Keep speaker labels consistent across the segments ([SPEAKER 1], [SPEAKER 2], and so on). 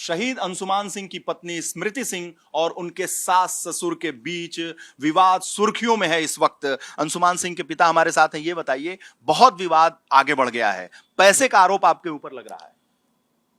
[SPEAKER 1] शहीद अंशुमान सिंह की पत्नी स्मृति सिंह और उनके सास ससुर के बीच विवाद सुर्खियों में है इस वक्त। अंशुमान सिंह के पिता हमारे साथ हैं। ये बताइए, बहुत विवाद आगे बढ़ गया है, पैसे का आरोप आपके ऊपर लग रहा है।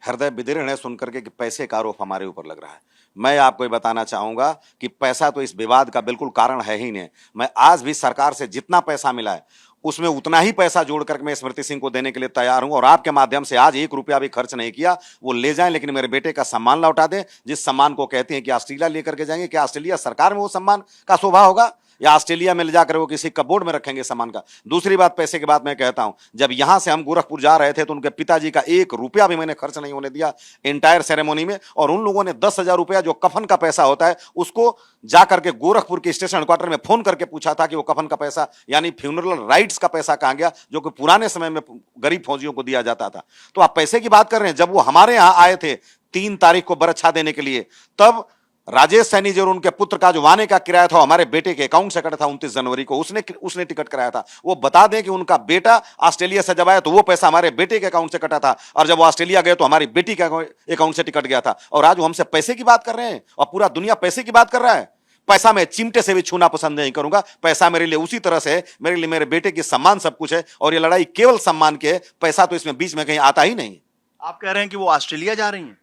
[SPEAKER 2] हृदय विदीर्ण है सुनकर के कि पैसे का आरोप हमारे ऊपर लग रहा है। मैं आपको ये बताना चाहूंगा कि पैसा तो इस विवाद का बिल्कुल कारण है ही नहीं। मैं आज भी सरकार से जितना पैसा मिला है उसमें उतना ही पैसा जोड़ करके मैं स्मृति सिंह को देने के लिए तैयार हूं, और आपके माध्यम से आज 1 रुपया भी खर्च नहीं किया। वो ले जाएं, लेकिन मेरे बेटे का सम्मान लौटा दें। जिस सम्मान को कहते हैं कि ऑस्ट्रेलिया लेकर के जाएंगे, क्या ऑस्ट्रेलिया सरकार में वो सम्मान का शोभा होगा, या ऑस्ट्रेलिया में ले जाकर वो किसी कबोर्ड में रखेंगे सम्मान का। दूसरी बात, पैसे की बात मैं कहता हूं, जब यहां से हम गोरखपुर जा रहे थे तो उनके पिताजी का 1 रुपया भी मैंने खर्च नहीं होने दिया एंटायर सेरेमोनी में। और उन लोगों ने 10,000 रुपया जो कफन का पैसा होता है उसको जाकर के गोरखपुर के स्टेशन हेडक्वार्टर में फोन करके पूछा था कि वो कफन का पैसा यानी फ्यूनरल राइट्स का पैसा कहां गया, जो कि पुराने समय में गरीब फौजियों को दिया जाता था। तो आप पैसे की बात कर रहे हैं। जब वो हमारे यहां आए थे 3 तारीख को बरच्छा देने के लिए, तब राजेश सैनी जी और उनके पुत्र का जो आने का किराया था हमारे बेटे के अकाउंट से कटा था 29 जनवरी को। उसने टिकट कराया था। वो बता दें कि उनका बेटा ऑस्ट्रेलिया से जब आया तो वो पैसा हमारे बेटे के अकाउंट से कटा था, और जब वो ऑस्ट्रेलिया गए तो हमारी बेटी के अकाउंट से टिकट गया था। और आज वो हमसे पैसे की बात कर रहे हैं, और पूरा दुनिया पैसे की बात कर रहा है। पैसा मैं चिमटे से भी छूना पसंद नहीं करूंगा। पैसा मेरे लिए उसी तरह से है, मेरे लिए मेरे बेटे की सम्मान सब कुछ है, और ये लड़ाई केवल सम्मान की है। पैसा तो इसमें बीच में कहीं आता ही नहीं।
[SPEAKER 1] आप कह रहे हैं कि वो ऑस्ट्रेलिया जा रही हैं।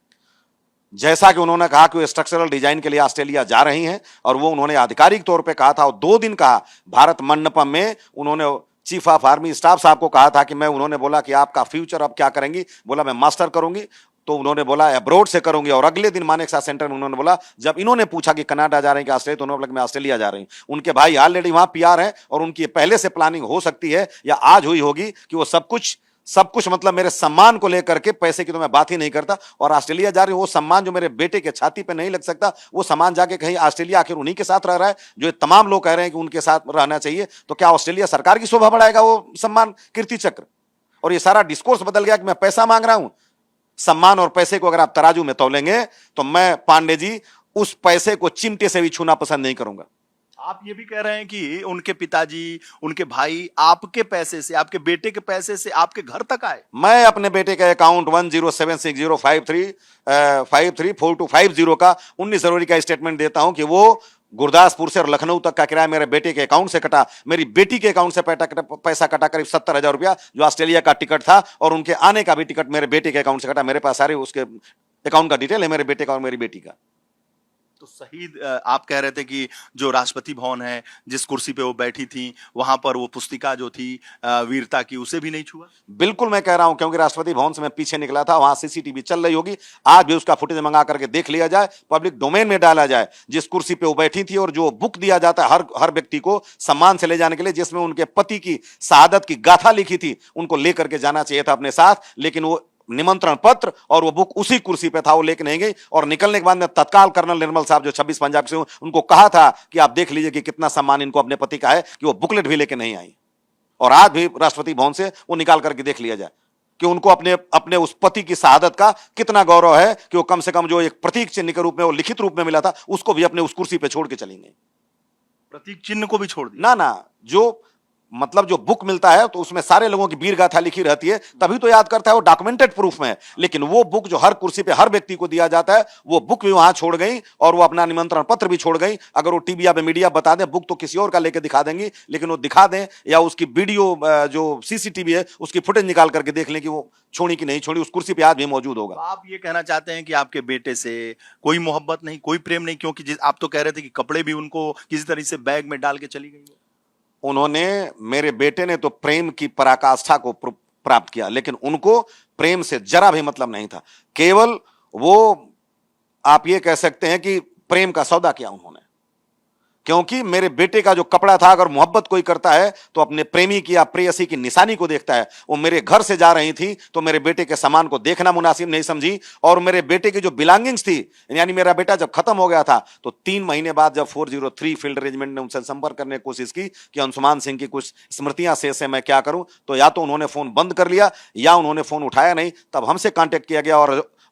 [SPEAKER 2] जैसा कि उन्होंने कहा कि वो स्ट्रक्चरल डिजाइन के लिए ऑस्ट्रेलिया जा रही हैं, और वो उन्होंने आधिकारिक तौर पे कहा था, और 2 दिन कहा भारत मंडपम में उन्होंने चीफ ऑफ आर्मी स्टाफ साहब को कहा था कि मैं, उन्होंने बोला कि आपका फ्यूचर अब क्या करेंगी, बोला मैं मास्टर करूंगी। तो उन्होंने बोला अब्रोड से करूंगी। और अगले दिन मानेकशॉ सेंटर में उन्होंने बोला, जब इन्होंने पूछा कि कनाडा जा रहे हैं कि ऑस्ट्रेलिया, तो उन्होंने बोला कि मैं ऑस्ट्रेलिया जा रही हूं। उनके भाई ऑलरेडी वहां पीआर हैं, और उनकी पहले से प्लानिंग हो सकती है या आज हुई होगी कि वो सब कुछ मतलब मेरे सम्मान को लेकर के, पैसे की तो मैं बात ही नहीं करता। और ऑस्ट्रेलिया जा रही हूं, वो सम्मान जो मेरे बेटे के छाती पे नहीं लग सकता, वो सम्मान जाके कहीं ऑस्ट्रेलिया आखिर उन्हीं के साथ रह रहा है जो तमाम लोग कह रहे हैं कि उनके साथ रहना चाहिए। तो क्या ऑस्ट्रेलिया सरकार की शोभा बढ़ाएगा वो सम्मान, कीर्ति चक्र? और ये सारा डिस्कोर्स बदल गया कि मैं पैसा मांग रहा हूं। सम्मान और पैसे को अगर आप तराजू में तौलेंगे तो मैं, पांडे जी, उस पैसे को चिमटे से भी छूना पसंद नहीं करूंगा।
[SPEAKER 1] आप ये भी कह रहे हैं कि उनके पिताजी, उनके भाई आपके पैसे से, आपके बेटे के पैसे से आपके घर तक आए?
[SPEAKER 2] मैं अपने बेटे के अकाउंट 107605353425 का 19 जनवरी का स्टेटमेंट देता हूं कि वो गुरदासपुर से और लखनऊ तक का किराया मेरे बेटे के अकाउंट से कटा। मेरी बेटी के अकाउंट से पैसा कटा करीब 70,000 रुपया, जो ऑस्ट्रेलिया का टिकट था, और उनके आने का भी टिकट मेरे बेटे के अकाउंट से कटा। मेरे पास सारे उसके अकाउंट का डिटेल है, मेरे बेटे का और मेरी बेटी का।
[SPEAKER 1] तो शहीद, आप कह रहे थे कि जो राष्ट्रपति भवन है, जिस कुर्सी पे वो बैठी थी, वहां पर वो पुस्तिका जो थी वीरता की, उसे भी नहीं छुआ?
[SPEAKER 2] बिल्कुल मैं कह रहा हूं, क्योंकि राष्ट्रपति भवन से मैं पीछे निकला था, वहां सीसीटीवी चल रही होगी। आज भी उसका फुटेज मंगा करके देख लिया जाए, पब्लिक डोमेन में डाला जाए, जिस कुर्सी पे वो बैठी थी, और जो बुक दिया जाता है हर व्यक्ति को सम्मान से ले जाने के लिए, जिसमें उनके पति की शहादत की गाथा लिखी थी, उनको लेकर के जाना चाहिए था अपने साथ। लेकिन वो निमंत्रण पत्र और वो बुक उसी कुर्सी पे था, वो लेके नहीं गई। और निकलने के बाद में तत्काल कर्नल निर्मल साहब, जो 26 पंजाब से, उनको कहा था कि आप देख लीजिए कि कितना सम्मान इनको अपने पति का है, कि वो बुकलेट भी लेके नहीं आई। और आज भी राष्ट्रपति भवन से वो निकाल करके देख लिया जाए कि उनको अपने उस पति की शहादत का कितना गौरव है, कि वो कम से कम जो एक प्रतीक चिन्ह के रूप में, वो लिखित रूप में मिला था, उसको भी अपने उस कुर्सी पे छोड़ के चली गई।
[SPEAKER 1] प्रतीक चिन्ह को भी छोड़ दिया?
[SPEAKER 2] ना, जो मतलब जो बुक मिलता है तो उसमें सारे लोगों की वीर गाथा लिखी रहती है, तभी तो याद करता है, वो डॉक्यूमेंटेड प्रूफ में है। लेकिन वो बुक जो हर कुर्सी पे हर व्यक्ति को दिया जाता है, वो बुक भी वहां छोड़ गई, और वो अपना निमंत्रण पत्र भी छोड़ गई। अगर वो टीवी या मीडिया बता दें, बुक तो किसी और का लेके दिखा देंगी, लेकिन वो दिखा दें या उसकी वीडियो जो सीसीटीवी है उसकी फुटेज निकाल करके देख लें कि वो छोड़ी कि नहीं छोड़ी, उस कुर्सी पे आज भी मौजूद होगा।
[SPEAKER 1] आप ये कहना चाहते हैं कि आपके बेटे से कोई मोहब्बत नहीं, कोई प्रेम नहीं, क्योंकि आप तो कह रहे थे कि कपड़े भी उनको किसी तरह से बैग में डाल के चली गई?
[SPEAKER 2] उन्होंने, मेरे बेटे ने तो प्रेम की पराकाष्ठा को प्राप्त किया, लेकिन उनको प्रेम से जरा भी मतलब नहीं था। केवल वो, आप ये कह सकते हैं कि प्रेम का सौदा किया उन्होंने। क्योंकि मेरे बेटे का जो कपड़ा था, अगर मोहब्बत कोई करता है तो अपने प्रेमी की या प्रेयसी की निशानी को देखता है। वो मेरे घर से जा रही थी तो मेरे बेटे के सामान को देखना मुनासिब नहीं समझी, और मेरे बेटे की जो बिलोंगिंग्स थी, यानी मेरा बेटा जब खत्म हो गया था, तो 3 महीने बाद जब 403 फील्ड रेजिमेंट ने उनसे संपर्क करने की कोशिश की कि अंशुमान सिंह की कुछ स्मृतियां शेष है, मैं क्या करूं, तो या तो उन्होंने फोन बंद कर लिया या उन्होंने फोन उठाया नहीं। तब हमसे कांटेक्ट किया गया,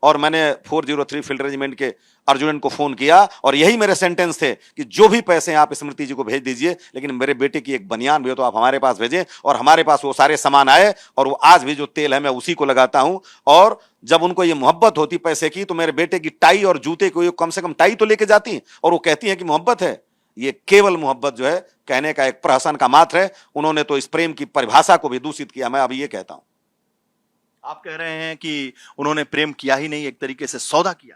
[SPEAKER 2] और मैंने 403 फील्ड रेजिमेंट के अर्जुनन को फोन किया और यही मेरे सेंटेंस थे कि जो भी पैसे आप स्मृति जी को भेज दीजिए, लेकिन मेरे बेटे की एक बनियान भी हो तो आप हमारे पास भेजें। और हमारे पास वो सारे सामान आए और वो आज भी जो तेल है मैं उसी को लगाता हूं। और जब उनको ये मोहब्बत होती पैसे की तो मेरे बेटे की टाई और जूते को कम से कम टाई तो लेके जाती और वो कहती है कि मोहब्बत है। ये केवल मोहब्बत जो है कहने का एक प्रहसन का मात्र है। उन्होंने तो इस प्रेम की परिभाषा को भी दूषित किया। मैं अभी ये कहता हूं,
[SPEAKER 1] आप कह रहे हैं कि उन्होंने प्रेम किया ही नहीं, एक तरीके से सौदा किया।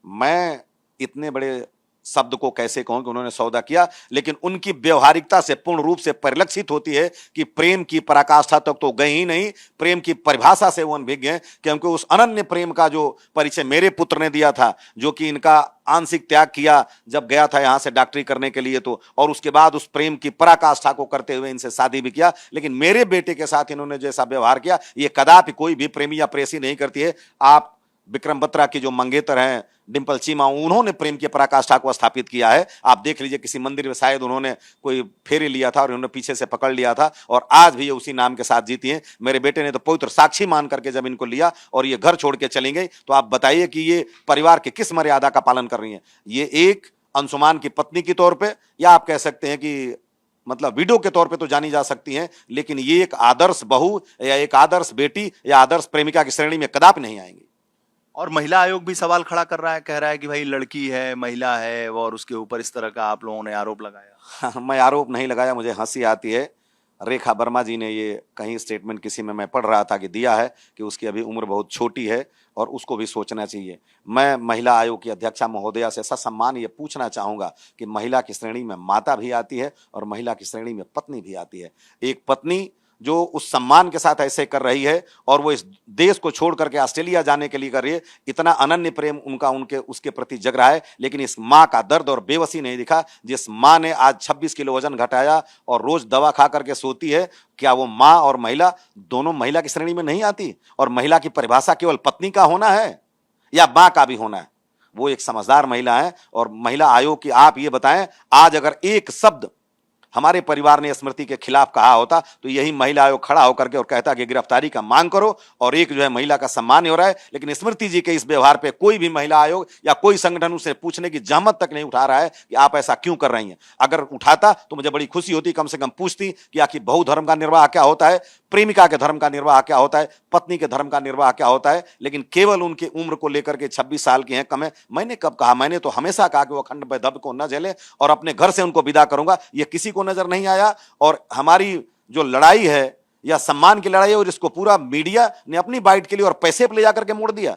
[SPEAKER 2] मैं इतने बड़े शब्द को कैसे कहूं कि उन्होंने सौदा किया, लेकिन उनकी व्यवहारिकता से पूर्ण रूप से परिलक्षित होती है कि प्रेम की पराकाष्ठा तक तो गए ही नहीं, प्रेम की परिभाषा से वो अनभिज्ञ हैं। क्योंकि उस अनन्य प्रेम का जो परिचय मेरे पुत्र ने दिया था, जो कि इनका आंशिक त्याग किया जब गया था यहां से डॉक्टरी करने के लिए, तो और उसके बाद उस प्रेम की पराकाष्ठा को करते हुए इनसे शादी भी किया, लेकिन मेरे बेटे के साथ इन्होंने जैसा व्यवहार किया ये कदापि कोई भी प्रेमी या प्रेसी नहीं करती है। आप विक्रम बत्रा की जो मंगेतर हैं डिंपल चीमा, उन्होंने प्रेम की पराकाष्ठा को स्थापित किया है। आप देख लीजिए किसी मंदिर में शायद उन्होंने कोई फेरे लिया था और उन्होंने पीछे से पकड़ लिया था और आज भी ये उसी नाम के साथ जीती हैं। मेरे बेटे ने तो पवित्र साक्षी मान करके जब इनको लिया और ये घर छोड़ के चली गई, तो आप बताइए कि ये परिवार के किस मर्यादा का पालन कर रही है। ये एक अंशुमान की पत्नी के तौर पर, या आप कह सकते हैं कि मतलब वीडियो के तौर पे तो जानी जा सकती हैं, लेकिन ये एक आदर्श बहू या एक आदर्श बेटी या आदर्श प्रेमिका की श्रेणी में कदापि नहीं आएंगी।
[SPEAKER 1] और महिला आयोग भी सवाल खड़ा कर रहा है, कह रहा है कि भाई लड़की है, महिला है, और उसके ऊपर इस तरह का आप लोगों ने आरोप लगाया।
[SPEAKER 2] मैं आरोप नहीं लगाया, मुझे हंसी आती है। रेखा वर्मा जी ने ये कहीं स्टेटमेंट किसी में मैं पढ़ रहा था कि दिया है कि उसकी अभी उम्र बहुत छोटी है और उसको भी सोचना चाहिए। मैं महिला आयोग की अध्यक्षा महोदया से ससम्मान ये पूछना चाहूंगा कि महिला की श्रेणी में माता भी आती है और महिला की श्रेणी में पत्नी भी आती है। एक पत्नी जो उस सम्मान के साथ ऐसे कर रही है और वो इस देश को छोड़ करके ऑस्ट्रेलिया जाने के लिए कर रही है, इतना अनन्य प्रेम उनका उसके प्रति जग रहा है, लेकिन इस माँ का दर्द और बेबसी नहीं दिखा। जिस माँ ने आज 26 किलो वजन घटाया और रोज दवा खा करके सोती है, क्या वो माँ और महिला दोनों महिला की श्रेणी में नहीं आती? और महिला की परिभाषा केवल पत्नी का होना है या माँ का भी होना है? वो एक समझदार महिला है। और महिला आयोग की आप ये बताएं, आज अगर एक शब्द हमारे परिवार ने स्मृति के खिलाफ कहा होता तो यही महिला आयोग खड़ा होकर के और कहता कि गिरफ्तारी का मांग करो और एक जो है महिला का सम्मान हो रहा है। लेकिन स्मृति जी के इस व्यवहार पे कोई भी महिला आयोग या कोई संगठन उसे पूछने की जहमत तक नहीं उठा रहा है कि आप ऐसा क्यों कर रही हैं। अगर उठाता तो मुझे बड़ी खुशी होती, कम से कम पूछती कि आखिर बहु धर्म का निर्वाह क्या होता है, प्रेमिका के धर्म का निर्वाह क्या होता है, पत्नी के धर्म का निर्वाह क्या होता है। लेकिन केवल उनकी उम्र को लेकर के 26 साल की हैं, कम है। मैंने कब कहा? मैंने तो हमेशा कहा कि वो अखंड बेदब को न झेले और अपने घर से उनको विदा करूंगा। ये किसी को नजर नहीं आया। और हमारी जो लड़ाई है या सम्मान की लड़ाई है, और इसको पूरा मीडिया ने अपनी बाइट के लिए और पैसे पे ले जाकर के मोड़ दिया।